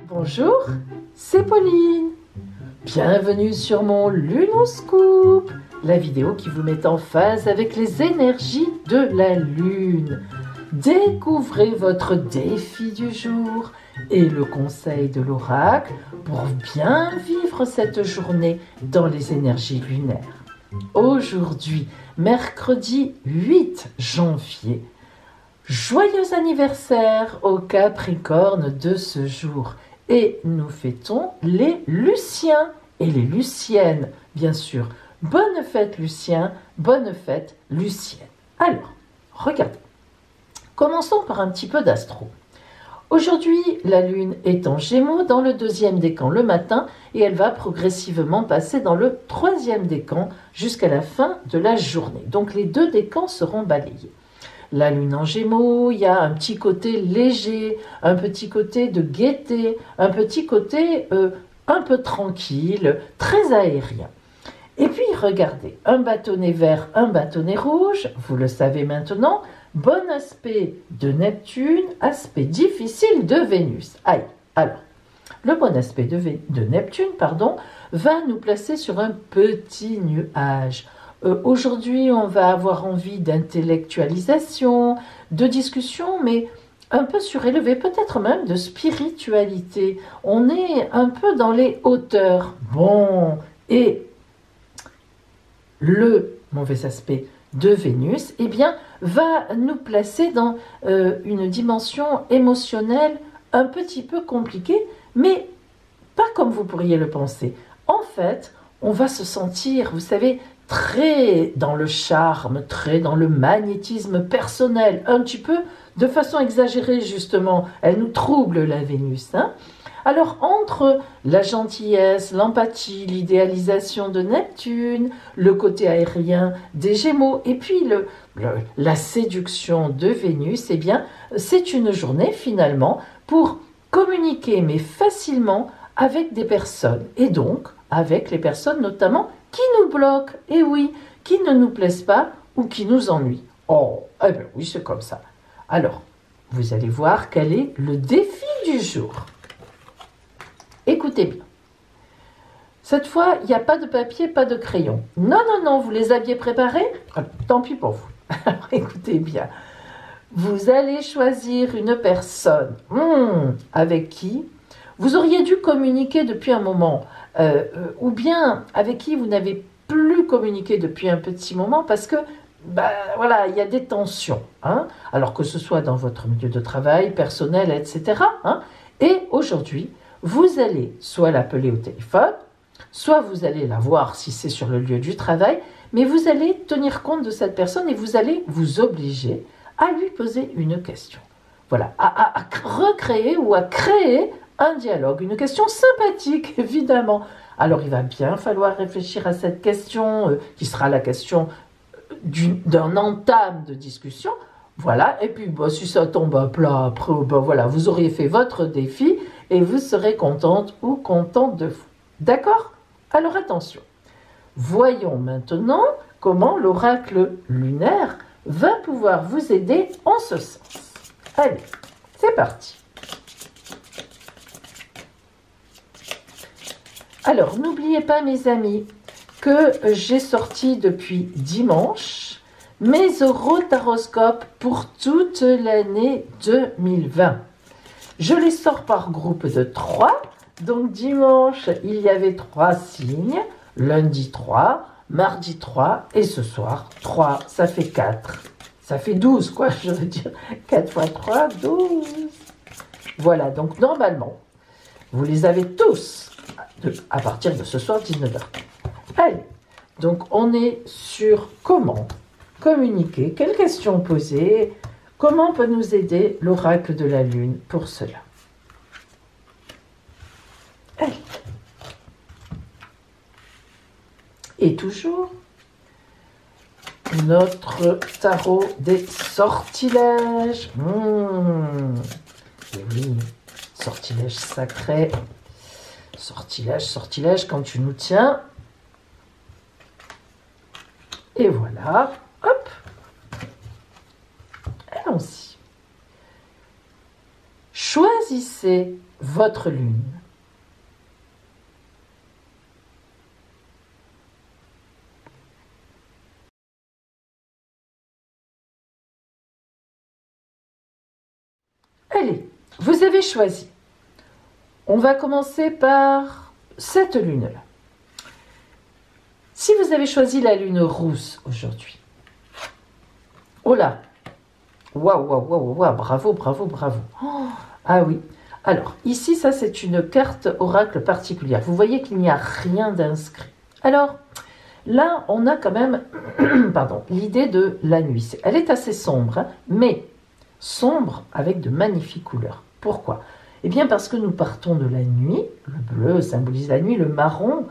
Bonjour, c'est Pauline. Bienvenue sur mon Lunoscope, la vidéo qui vous met en phase avec les énergies de la Lune. Découvrez votre défi du jour et le conseil de l'oracle pour bien vivre cette journée dans les énergies lunaires. Aujourd'hui, mercredi 8 janvier, joyeux anniversaire au Capricorne de ce jour. Et nous fêtons les Luciens et les Luciennes, bien sûr. Bonne fête Lucien, bonne fête Lucienne. Alors, regardez. Commençons par un petit peu d'astro. Aujourd'hui, la Lune est en Gémeaux dans le 2e décan le matin et elle va progressivement passer dans le 3e décan jusqu'à la fin de la journée. Donc les 2 décans seront balayés. La Lune en Gémeaux, il y a un petit côté léger, un petit côté de gaieté, un petit côté un peu tranquille, très aérien. Et puis regardez, un bâtonnet vert, un bâtonnet rouge, vous le savez maintenant, bon aspect de Neptune, aspect difficile de Vénus. Aïe, alors, le bon aspect de Neptune, va nous placer sur un petit nuage. Aujourd'hui, on va avoir envie d'intellectualisation, de discussion, mais un peu surélevé, peut-être même de spiritualité. On est un peu dans les hauteurs. Bon, et le mauvais aspect de Vénus, eh bien, va nous placer dans une dimension émotionnelle un petit peu compliquée, mais pas comme vous pourriez le penser. En fait, on va se sentir, vous savez, très dans le charme, très dans le magnétisme personnel, un petit peu de façon exagérée justement. Elle nous trouble la Vénus. Alors entre la gentillesse, l'empathie, l'idéalisation de Neptune, le côté aérien des Gémeaux et puis la séduction de Vénus, eh bien c'est une journée finalement pour communiquer mais facilement avec des personnes et donc avec les personnes notamment qui nous bloquent, et oui, qui ne nous plaisent pas ou qui nous ennuient. Oh, eh bien oui, c'est comme ça. Alors, vous allez voir quel est le défi du jour. Écoutez bien. Cette fois, il n'y a pas de papier, pas de crayon. Non, non, non, vous les aviez préparés? Tant pis pour vous. Alors, écoutez bien. Vous allez choisir une personne avec qui vous auriez dû communiquer depuis un moment, ou bien avec qui vous n'avez plus communiqué depuis un petit moment parce que, voilà, il y a des tensions, alors que ce soit dans votre milieu de travail, personnel, etc. Et aujourd'hui, vous allez soit l'appeler au téléphone, soit vous allez la voir si c'est sur le lieu du travail, mais vous allez tenir compte de cette personne et vous allez vous obliger à lui poser une question. Voilà, à recréer ou à créer un dialogue, une question sympathique, évidemment. Alors, il va bien falloir réfléchir à cette question, qui sera la question d'un entame de discussion. Voilà, et puis si ça tombe à plat, après, voilà, vous auriez fait votre défi et vous serez contente ou content de vous. D'accord? Alors, attention. Voyons maintenant comment l'oracle lunaire va pouvoir vous aider en ce sens. Allez, c'est parti. Alors, n'oubliez pas, mes amis, que j'ai sorti depuis dimanche mes horotaroscopes pour toute l'année 2020. Je les sors par groupe de 3. Donc, dimanche, il y avait 3 signes. Lundi, 3. Mardi, 3. Et ce soir, 3. Ça fait 4. Ça fait 12, quoi, je veux dire. 4 fois 3, 12. Voilà, donc normalement, vous les avez tous à partir de ce soir, 19h. Allez, donc on est sur comment communiquer, quelles questions poser, comment peut nous aider l'oracle de la Lune pour cela. Allez. Et toujours, notre tarot des sortilèges. Et oui, sortilège sacré. Sortilège, sortilège, quand tu nous tiens. Et voilà, hop. Allons-y. choisissez votre lune. Allez, vous avez choisi. On va commencer par cette lune-là. Si vous avez choisi la lune rousse aujourd'hui, oh là, waouh, waouh, waouh, waouh, bravo, bravo, bravo. Oh, ah oui, alors ici, ça c'est une carte oracle particulière. Vous voyez qu'il n'y a rien d'inscrit. Alors, là, on a quand même, pardon, l'idée de la nuit. Elle est assez sombre, hein, mais sombre avec de magnifiques couleurs. Pourquoi? Eh bien parce que nous partons de la nuit, le bleu symbolise la nuit, le marron,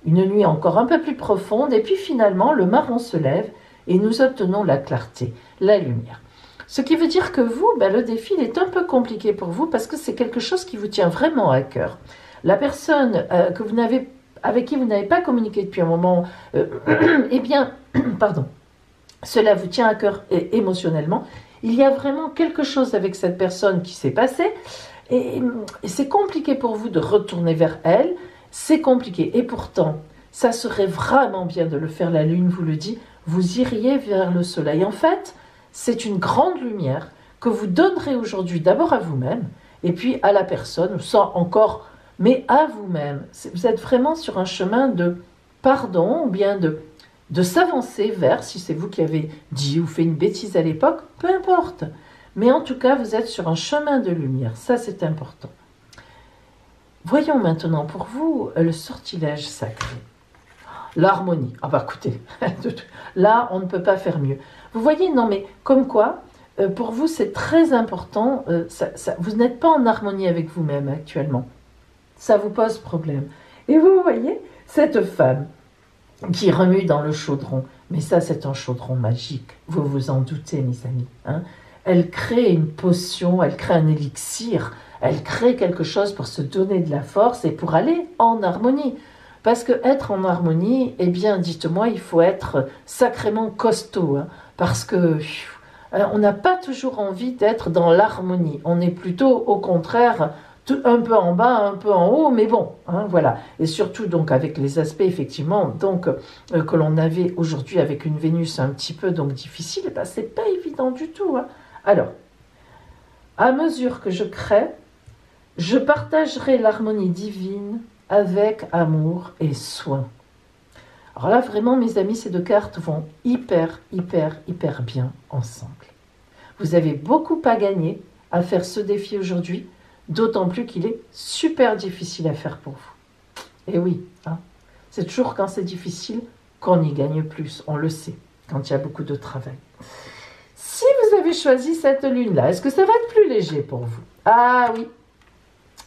une nuit encore un peu plus profonde, et puis finalement le marron se lève et nous obtenons la clarté, la lumière. Ce qui veut dire que vous, le défi est un peu compliqué pour vous parce que c'est quelque chose qui vous tient vraiment à cœur. La personne avec qui vous n'avez pas communiqué depuis un moment, eh bien, pardon, cela vous tient à cœur émotionnellement. Il y a vraiment quelque chose avec cette personne qui s'est passé et c'est compliqué pour vous de retourner vers elle, c'est compliqué. Et pourtant, ça serait vraiment bien de le faire, la lune vous le dit, vous iriez vers le soleil. En fait, c'est une grande lumière que vous donnerez aujourd'hui d'abord à vous-même et puis à la personne, sans encore, mais à vous-même. Vous êtes vraiment sur un chemin de pardon ou bien de s'avancer vers, si c'est vous qui avez dit ou fait une bêtise à l'époque, peu importe. Mais en tout cas, vous êtes sur un chemin de lumière, ça c'est important. Voyons maintenant pour vous le sortilège sacré. L'harmonie. Ah bah écoutez, là on ne peut pas faire mieux. Vous voyez, non mais comme quoi, pour vous c'est très important, vous n'êtes pas en harmonie avec vous-même actuellement. Ça vous pose problème. Et vous voyez, cette femme qui remue dans le chaudron, mais ça c'est un chaudron magique, vous vous en doutez mes amis, hein? Elle crée une potion, elle crée un élixir, elle crée quelque chose pour se donner de la force et pour aller en harmonie. Parce que être en harmonie, eh bien dites-moi, il faut être sacrément costaud, hein, parce que on n'a pas toujours envie d'être dans l'harmonie, on est plutôt au contraire un peu en bas, un peu en haut, mais bon, hein, voilà. Et surtout donc avec les aspects effectivement donc que l'on avait aujourd'hui avec une Vénus un petit peu donc difficile, c'est pas évident du tout, hein. Alors, à mesure que je crée, je partagerai l'harmonie divine avec amour et soin. Alors là, vraiment, mes amis, ces deux cartes vont hyper, hyper, hyper bien ensemble. Vous avez beaucoup à gagner à faire ce défi aujourd'hui, d'autant plus qu'il est super difficile à faire pour vous. Et oui, hein, c'est toujours quand c'est difficile qu'on y gagne plus, on le sait, quand il y a beaucoup de travail. Si vous avez choisi cette lune-là, est-ce que ça va être plus léger pour vous? Ah oui,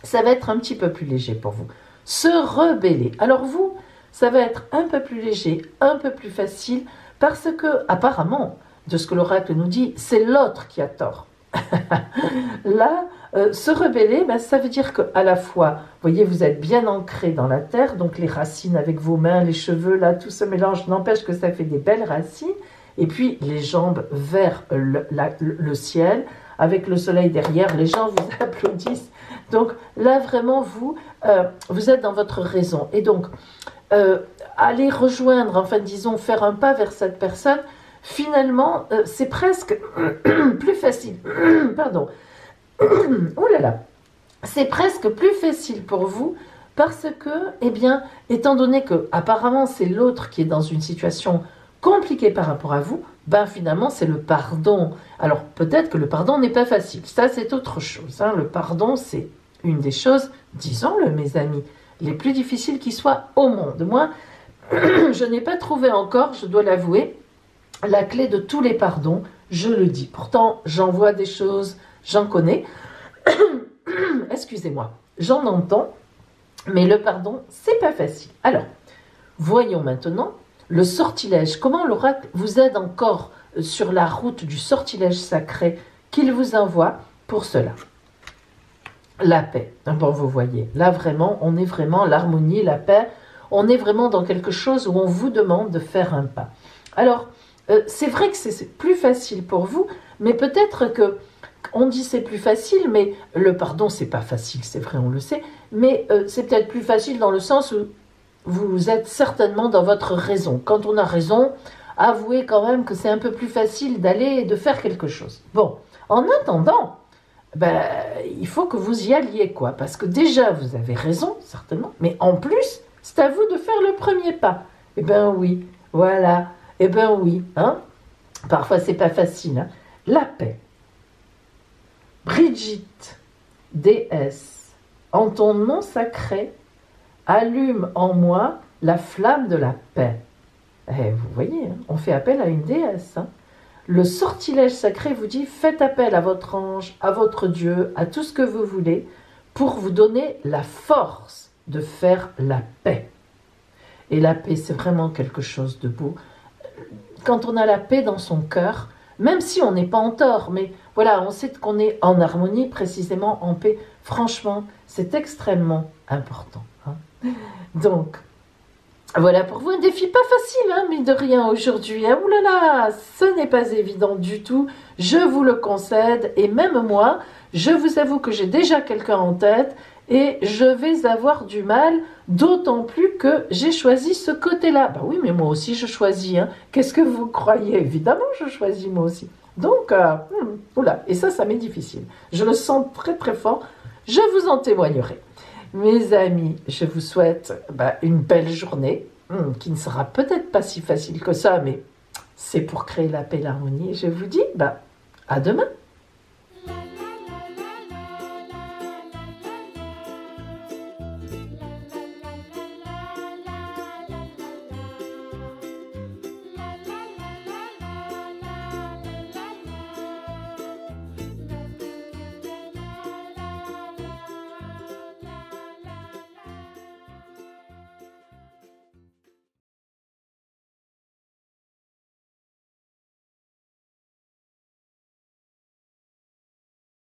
ça va être un petit peu plus léger pour vous. Se rebeller. Alors vous, ça va être un peu plus léger, un peu plus facile, parce que, apparemment, de ce que l'oracle nous dit, c'est l'autre qui a tort. Là, se rebeller, ça veut dire qu'à la fois, vous voyez, vous êtes bien ancré dans la terre, donc les racines avec vos mains, les cheveux, là, tout ce mélange n'empêche que ça fait des belles racines, et puis les jambes vers le ciel, avec le soleil derrière, les gens vous applaudissent. Donc là, vraiment, vous êtes dans votre raison. Et donc, aller rejoindre, enfin disons, faire un pas vers cette personne, finalement, c'est presque plus facile. Pardon. Oh là là. C'est presque plus facile pour vous parce que, eh bien, étant donné que apparemment c'est l'autre qui est dans une situation compliquée par rapport à vous, finalement c'est le pardon. Alors peut-être que le pardon n'est pas facile, ça c'est autre chose, hein. Le pardon c'est une des choses, disons-le mes amis, les plus difficiles qui soient au monde. Moi, je n'ai pas trouvé encore, je dois l'avouer, la clé de tous les pardons, je le dis. Pourtant, j'en vois des choses, j'en connais, excusez-moi, j'en entends, mais le pardon, c'est pas facile. Alors, voyons maintenant le sortilège. Comment l'oracle vous aide encore sur la route du sortilège sacré qu'il vous envoie pour cela. La paix. Bon, vous voyez, là vraiment, on est vraiment l'harmonie, la paix. On est vraiment dans quelque chose où on vous demande de faire un pas. Alors, c'est vrai que c'est plus facile pour vous, mais peut-être que On dit c'est plus facile, mais le pardon, c'est pas facile, c'est vrai, on le sait, mais c'est peut-être plus facile dans le sens où vous êtes certainement dans votre raison. Quand on a raison, avouez quand même que c'est un peu plus facile d'aller et de faire quelque chose. Bon, en attendant, ben, il faut que vous y alliez, quoi, parce que déjà, vous avez raison, certainement, mais en plus, c'est à vous de faire le premier pas. Eh ben oui, voilà, eh ben oui, hein. Parfois, c'est pas facile, hein. La paix. Brigitte, déesse, en ton nom sacré, allume en moi la flamme de la paix. Eh, vous voyez, hein, on fait appel à une déesse. Hein. Le sortilège sacré vous dit, faites appel à votre ange, à votre Dieu, à tout ce que vous voulez, pour vous donner la force de faire la paix. Et la paix, c'est vraiment quelque chose de beau. Quand on a la paix dans son cœur, même si on n'est pas en tort, mais voilà, on sait qu'on est en harmonie, précisément en paix. Franchement, c'est extrêmement important. Hein. Donc, voilà pour vous un défi pas facile, hein, mais de rien aujourd'hui. Hein. Ouh là là, ce n'est pas évident du tout, je vous le concède. Et même moi, je vous avoue que j'ai déjà quelqu'un en tête et je vais avoir du mal, d'autant plus que j'ai choisi ce côté-là. Bah oui, mais moi aussi je choisis. Hein. Qu'est-ce que vous croyez? Évidemment, je choisis moi aussi. Donc, oula, et ça m'est difficile. Je le sens très très fort. Je vous en témoignerai. Mes amis, je vous souhaite une belle journée, qui ne sera peut-être pas si facile que ça, mais c'est pour créer la paix et l'harmonie. Et je vous dis, à demain.